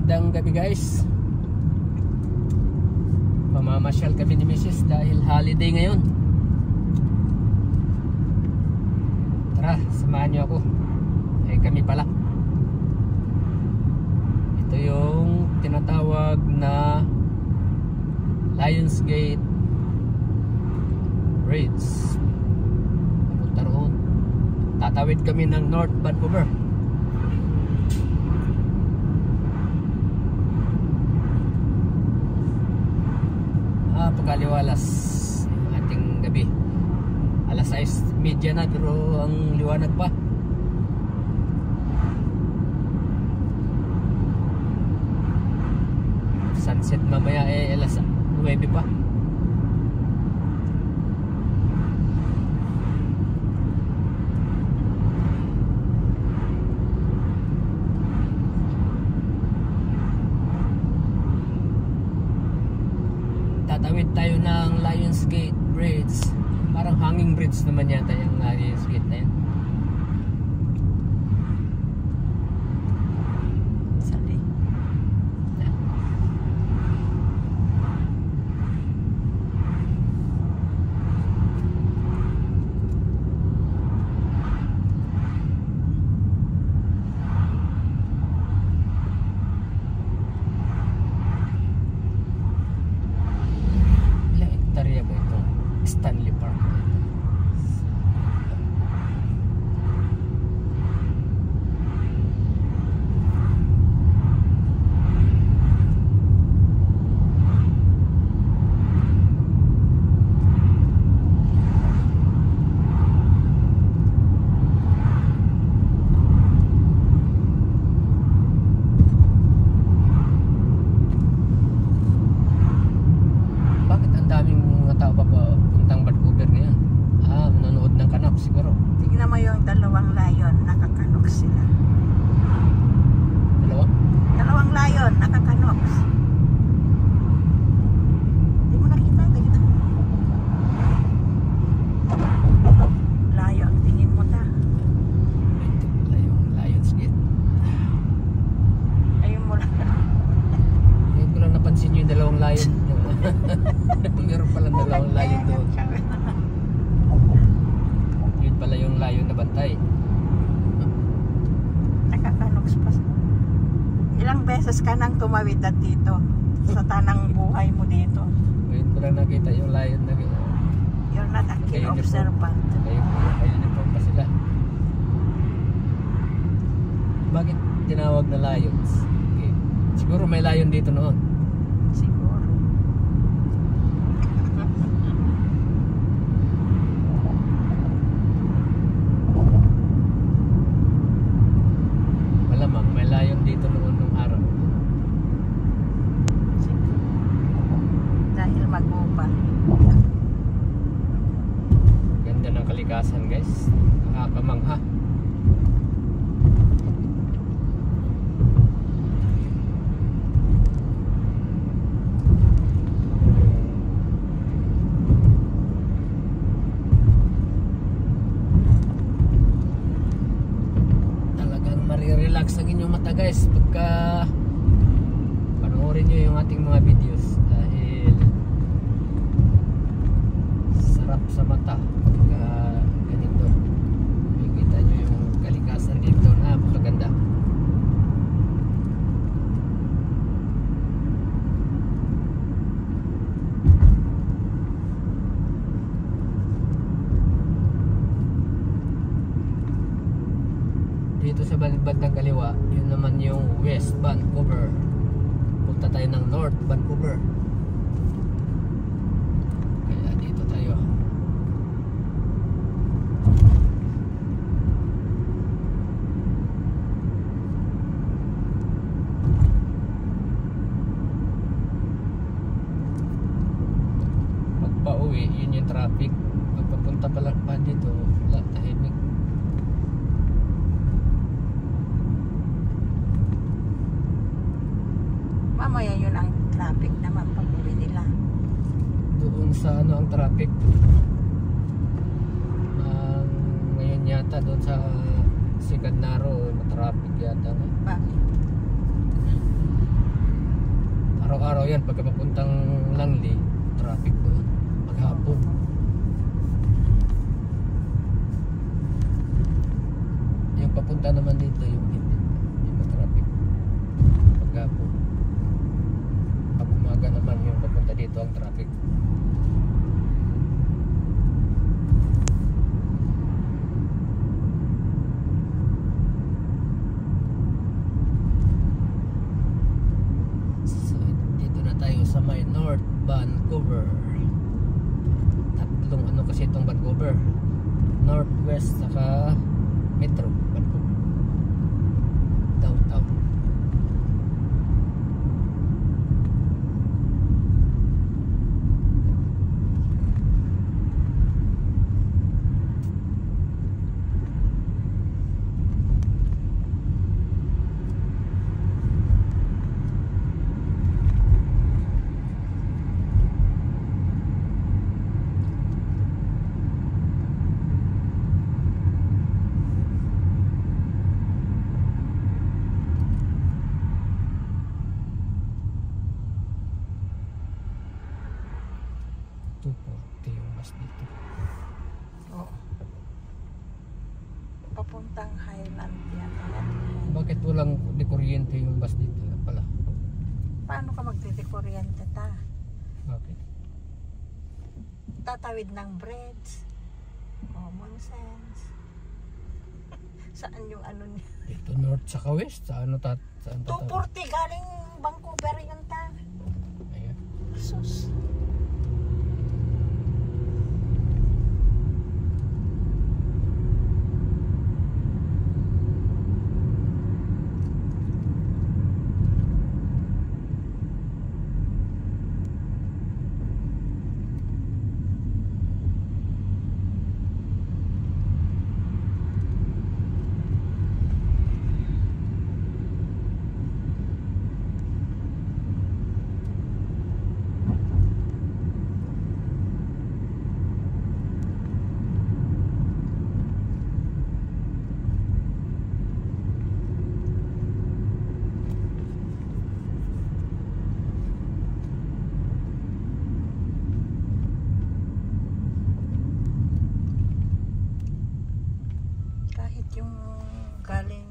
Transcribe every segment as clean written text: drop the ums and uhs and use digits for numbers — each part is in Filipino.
Magandang gabi guys. Mamamasyal kami ni Mrs. dahil holiday ngayon. Tara, samahan niyo ako. Kami pala. Ito yung tinatawag na Lionsgate Bridge. Papunta roon. Tatawid kami ng North Vancouver. Pagkaliwalas yung ating gabi. Alas 6:30 na pero ang liwanag pa. Sunset mamaya alas 9 pa. Tatawid tayo ng Lionsgate Bridge. Parang hanging bridge naman yata yung Lionsgate na yan. Sali. Stanley Park. Bakit ang daming mga tao pa Vancouver ngayon? Manonood ng Canucks siguro. Tingnan mo yung dalawang layon, nakakanoks sila. Dalawang layon, nakakanoks. Hindi mo nakita dito. Layo ang tingin mo ta. Lionsgate. Ayun mo lang. Ngayon ko lang napansin yung dalawang layon. Meron palang dalawang layon doon. Yun pala yung layon na bantay. Nakakanoks pa. Ilang beses ka nang tumawid at dito sa tanang buhay mo dito. Ngayon ko lang nakita yung layon na You're not a keen observant. Ayun pa sila. Bakit tinawag na lions? Okay. Siguro may layon dito noon. Siguro. Malamang may layon dito noon nung araw. Dahil mag-upa. Ganda ng kalikasan guys. Nakakamangha. Talagang marirelax ang inyong mata guys pagka panoorin nyo yung ating mga videos dahil sarap sa mata pagka ganito makikita nyo yung kalikasan dito. Napakaganda. Dito sa bandang kaliwa, yun naman yung West Vancouver. Punta tayo ng North Vancouver. Kaya dito tayo. Pagpa-uwi, yun yung traffic. Pagpapunta pala pa dito, wala, tahimik. Mamaya yun ang traffic naman pag-uwi nila. Doon sa ano ang traffic? Ngayon yata doon sa Sigadnaro, traffic yata. Bakit? yan, pagka papuntang Langley, traffic doon. Maghapon. Yung papunta naman dito, yung hindi ma-traffic. Maghapon. Pag umaga naman yung papunta dito ang traffic. Sa may North Vancouver. Tatlong ano kasi itong Vancouver, Northwest saka Metro Vancouver, downtown. Yung bus dito. Oo. Papuntang Highland yan. Bakit walang di kuryente yung bus dito pala? Paano ka magtitikuryente ta? Bakit? Tatawid ng bridge. Common sense. Saan yung ano niya? Dito north saka west, saan tatawid? 240 galing Vancouver yun ta. Ayan. Sus. Yung galing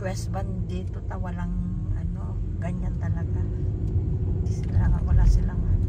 West Band dito walang ano, ganyan talaga. Wala silang ano.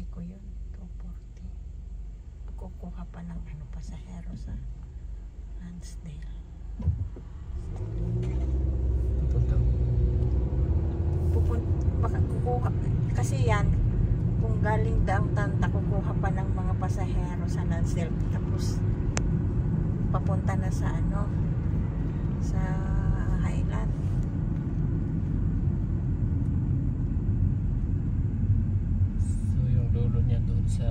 Ko yun, 240. Kukuha pa ng ano, pasahero sa Lansdale. Baka kukuha kasi yan kung galing daang Tanta, kukuha pa ng mga pasahero sa Lansdale, tapos papunta na sa ano, sa Highland. Dulo niya doon sa...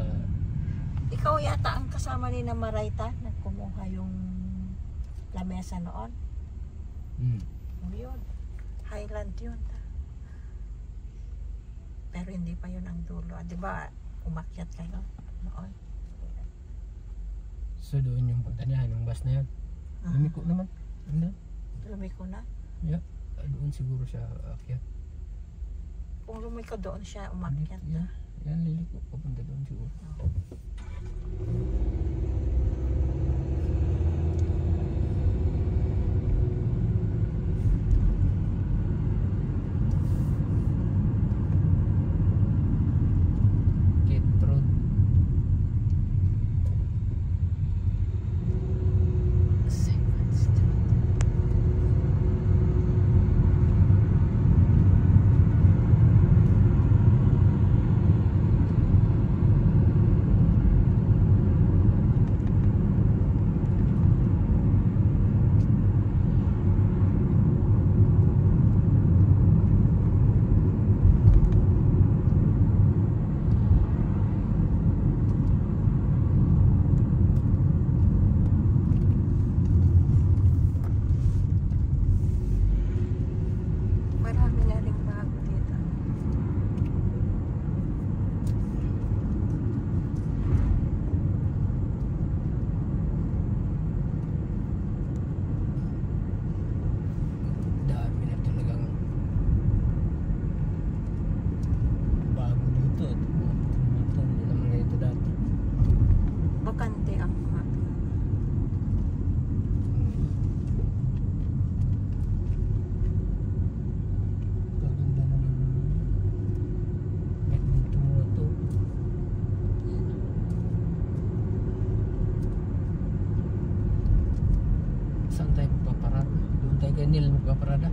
Ikaw yata ang kasama ni na Marayta na kumuha yung lamesa noon. O yun, Highland yun. Pero hindi pa yun ang dulo. Di ba umakyat kayo noon? So doon yung punta niya, yung bus na yun. Lumiko naman. Lumiko na? Yeah, doon siguro siya akyat. Kung lumiko doon siya umakyat. Yan, liliko. Papunta doon siguro. Bakante ang mga. Kaganda naman. Ba't dito muna to? Saan tayo magpaparada? Doon tayo kay Neil magpaparada.